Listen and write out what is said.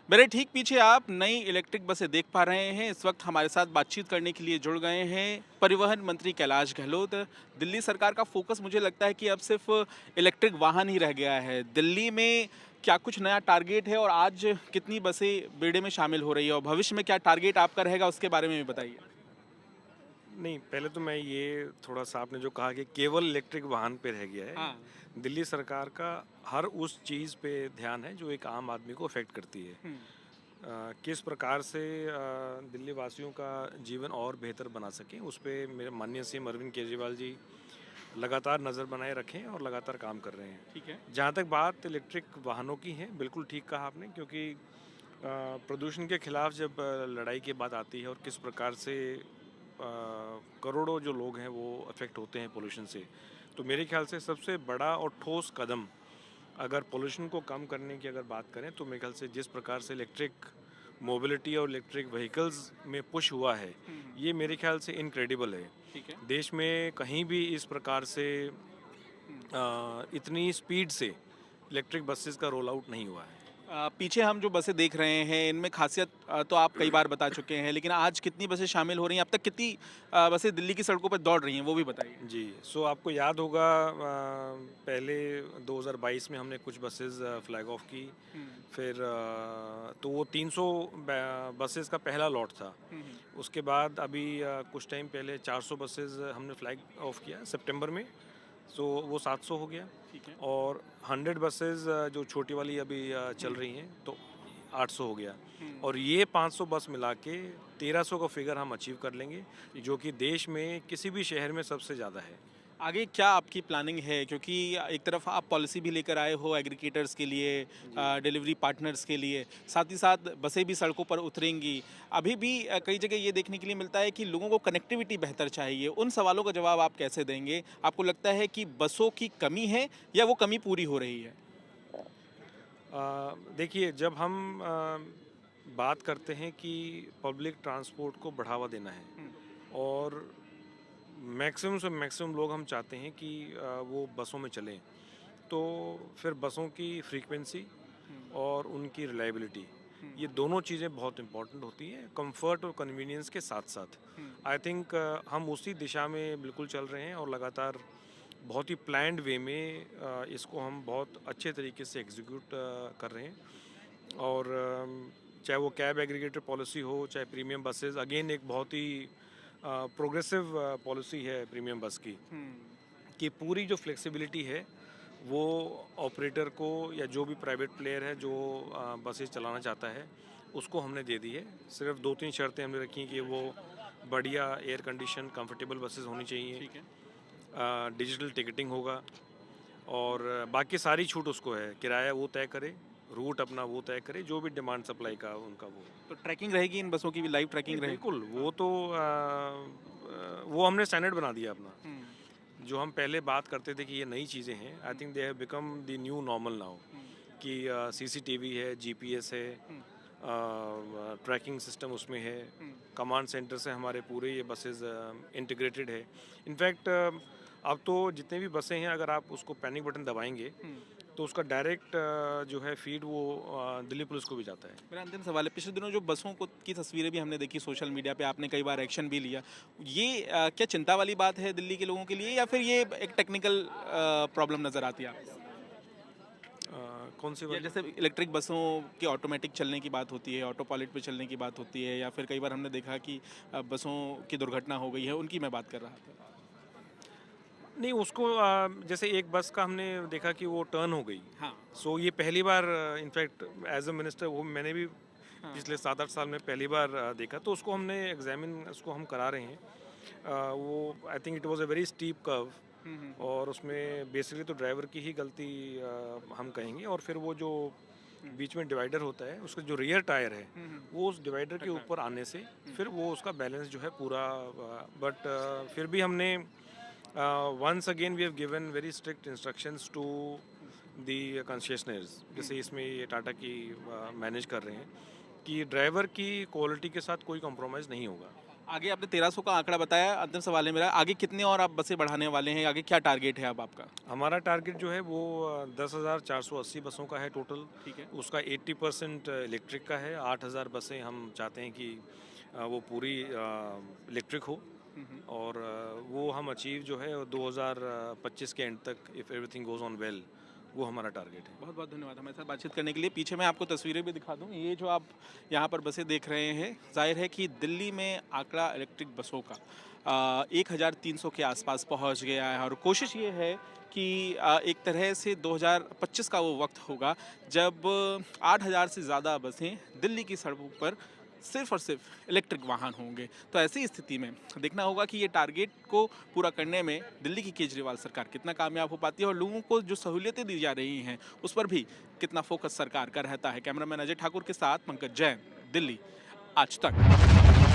मेरे ठीक पीछे आप नई इलेक्ट्रिक बसें देख पा रहे हैं। इस वक्त हमारे साथ बातचीत करने के लिए जुड़ गए हैं परिवहन मंत्री कैलाश गहलोत। दिल्ली सरकार का फोकस मुझे लगता है कि अब सिर्फ इलेक्ट्रिक वाहन ही रह गया है। दिल्ली में क्या कुछ नया टारगेट है और आज कितनी बसें बेड़े में शामिल हो रही है और भविष्य में क्या टारगेट आपका रहेगा उसके बारे में भी बताइए। नहीं, पहले तो मैं ये थोड़ा-सा आपने जो कहा कि केवल इलेक्ट्रिक वाहन पे रह गया है। हाँ। दिल्ली सरकार का हर उस चीज़ पे ध्यान है जो एक आम आदमी को अफ़ेक्ट करती है। हम्म। किस प्रकार से दिल्ली वासियों का जीवन और बेहतर बना सकें, उस पे मेरे माननीय सीएम अरविंद केजरीवाल जी लगातार नज़र बनाए रखे हैं और लगातार काम कर रहे हैं। ठीक है। जहाँ तक बात इलेक्ट्रिक वाहनों की है, बिल्कुल ठीक कहा आपने क्योंकि प्रदूषण के खिलाफ जब लड़ाई की बात आती है और किस प्रकार से करोड़ों जो लोग हैं वो अफेक्ट होते हैं पोल्यूशन से, तो मेरे ख्याल से सबसे बड़ा और ठोस कदम अगर पोल्यूशन को कम करने की अगर बात करें तो मेरे ख्याल से जिस प्रकार से इलेक्ट्रिक मोबिलिटी और इलेक्ट्रिक व्हीकल्स में पुश हुआ है, ये मेरे ख्याल से इनक्रेडिबल है। ठीक है। देश में कहीं भी इस प्रकार से हम्म। इतनी स्पीड से इलेक्ट्रिक बसेस का रोल आउट नहीं हुआ है। पीछे हम जो बसें देख रहे हैं इनमें खासियत तो आप कई बार बता चुके हैं, लेकिन आज कितनी बसें शामिल हो रही हैं, अब तक कितनी बसें दिल्ली की सड़कों पर दौड़ रही हैं वो भी बताइए। जी, सो आपको याद होगा पहले 2022 में हमने कुछ बसेस फ्लैग ऑफ की। हम्म। फिर तो वो 300 बसेस का पहला लॉट था। हम्म। उसके बाद अभी कुछ टाइम पहले 400 बसेस हमने फ्लैग ऑफ किया सितंबर में। सो वो 700 हो गया। ठीक है। और 100 बसेस जो छोटी वाली अभी चल हम्म। रही हैं तो 800 हो गया। हम्म। और ये 500 बस मिला के 1300 का फिगर हम अचीव कर लेंगे, ठीक जो है। कि देश में किसी भी शहर में सबसे ज़्यादा है। आगे क्या आपकी प्लानिंग है, क्योंकि एक तरफ आप पॉलिसी भी लेकर आए हो एग्रीगेटर्स के लिए, जी। डिलीवरी पार्टनर्स के लिए, साथ ही साथ बसें भी सड़कों पर उतरेंगी। अभी भी कई जगह ये देखने के लिए मिलता है कि लोगों को कनेक्टिविटी बेहतर चाहिए। उन सवालों का जवाब आप कैसे देंगे? आपको लगता है कि बसों की कमी है या वो कमी पूरी हो रही है? देखिए, जब हम बात करते हैं कि पब्लिक ट्रांसपोर्ट को बढ़ावा देना है हम्म। और मैक्सिमम से मैक्सिमम लोग हम चाहते हैं कि वो बसों में चलें, तो फिर बसों की फ्रीक्वेंसी हम्म। और उनकी रिलायबिलिटी, हम्म। ये दोनों चीज़ें बहुत इंपॉर्टेंट होती हैं कंफर्ट और कन्वीनियंस के साथ साथ। हम्म। आई थिंक हम उसी दिशा में बिल्कुल चल रहे हैं और लगातार बहुत ही प्लान्ड वे में इसको हम बहुत अच्छे तरीके से एग्जीक्यूट कर रहे हैं। और चाहे वो कैब एग्रीगेटर पॉलिसी हो, चाहे प्रीमियम बसेस, अगेन एक बहुत ही प्रोग्रेसिव पॉलिसी है प्रीमियम बस की, हम्म। कि पूरी जो फ्लेक्सिबिलिटी है वो ऑपरेटर को या जो भी प्राइवेट प्लेयर है जो बसेस चलाना चाहता है उसको हमने दे दी है। सिर्फ 2-3 शर्तें हमने रखी हैं कि वो बढ़िया एयर कंडीशन कंफर्टेबल बसेस होनी चाहिए, ठीक है। डिजिटल टिकटिंग होगा और बाकी सारी छूट उसको है, किराया वो तय करे, रूट अपना वो तय करे, जो भी डिमांड सप्लाई का उनका वो। तो ट्रैकिंग रहेगी इन बसों की भी, लाइव नहीं ट्रैकिंग रहेगी? बिल्कुल, हाँ। वो तो वो हमने स्टैंडर्ड बना दिया अपना। हम्म। जो हम पहले बात करते थे कि ये नई चीज़ें हैं, I think they have become the new normal now, hmm. कि सीसीटीवी है, जीपीएस है, हम्म। ट्रैकिंग सिस्टम उसमें है, हम्म। कमांड सेंटर से हमारे पूरे ये बसेस इंटीग्रेटेड है। इनफैक्ट अब तो जितने भी बसें हैं, अगर आप उसको पैनिक बटन दबाएंगे हम्म। तो उसका डायरेक्ट जो है फीड वो दिल्ली पुलिस को भी जाता है। मेरा अंतिम सवाल है, पिछले दिनों जो बसों को की तस्वीरें भी हमने देखी सोशल मीडिया पे, आपने कई बार एक्शन भी लिया। ये क्या चिंता वाली बात है दिल्ली के लोगों के लिए, या फिर ये एक टेक्निकल प्रॉब्लम नज़र आती है आपको? कौन सी या वाली? जैसे इलेक्ट्रिक बसों के ऑटोमेटिक चलने की बात होती है, ऑटो पायलट पे चलने की बात होती है, या फिर कई बार हमने देखा कि बसों की दुर्घटना हो गई है, उनकी मैं बात कर रहा था। नहीं, उसको जैसे एक बस का हमने देखा कि वो टर्न हो गई। हाँ। सो ये पहली बार इनफैक्ट एज अ मिनिस्टर वो मैंने भी हाँ। पिछले 7-8 साल में पहली बार देखा, तो उसको हमने एग्जामिन उसको हम करा रहे हैं। वो I think it was a very steep curve hmm. और उसमें बेसिकली तो ड्राइवर की ही गलती हम कहेंगे। और फिर वो जो हम्म। बीच में डिवाइडर होता है, उसका जो रियर टायर है वो उस डिवाइडर के टकरा ऊपर गया। आने से हम्म। फिर वो उसका बैलेंस जो है पूरा। बट फिर भी हमने once again we have given very strict instructions to the concessionaires, जैसे इसमें ये टाटा की मैनेज कर रहे हैं, कि ड्राइवर की क्वालिटी के साथ कोई कॉम्प्रोमाइज़ नहीं होगा। आगे आपने 1300 का आंकड़ा बताया, अंतिम सवाल है मेरा, आगे कितने और आप बसें बढ़ाने वाले हैं? आगे क्या टारगेट है अब आपका? हमारा टारगेट जो है वो 10,480 बसों का है टोटल। ठीक है। उसका 80% इलेक्ट्रिक का है। 8,000 बसें हम चाहते हैं कि वो पूरी इलेक्ट्रिक हो, और वो हम अचीव जो है 2025 के एंड तक, if everything goes on well, वो हमारा टारगेट है। बहुत बहुत धन्यवाद हमारे साथ बातचीत करने के लिए। पीछे मैं आपको तस्वीरें भी दिखा दूं, ये जो आप यहाँ पर बसें देख रहे हैं, जाहिर है कि दिल्ली में आंकड़ा इलेक्ट्रिक बसों का 1300 के आसपास पहुँच गया है, और कोशिश ये है कि एक तरह से 2025 का वो वक्त होगा जब 8000 से ज़्यादा बसें दिल्ली की सड़कों पर सिर्फ और सिर्फ इलेक्ट्रिक वाहन होंगे। तो ऐसी स्थिति में देखना होगा कि ये टारगेट को पूरा करने में दिल्ली की केजरीवाल सरकार कितना कामयाब हो पाती है, और लोगों को जो सहूलियतें दी जा रही हैं उस पर भी कितना फोकस सरकार का रहता है। कैमरामैन अजय ठाकुर के साथ पंकज जैन, दिल्ली आज तक।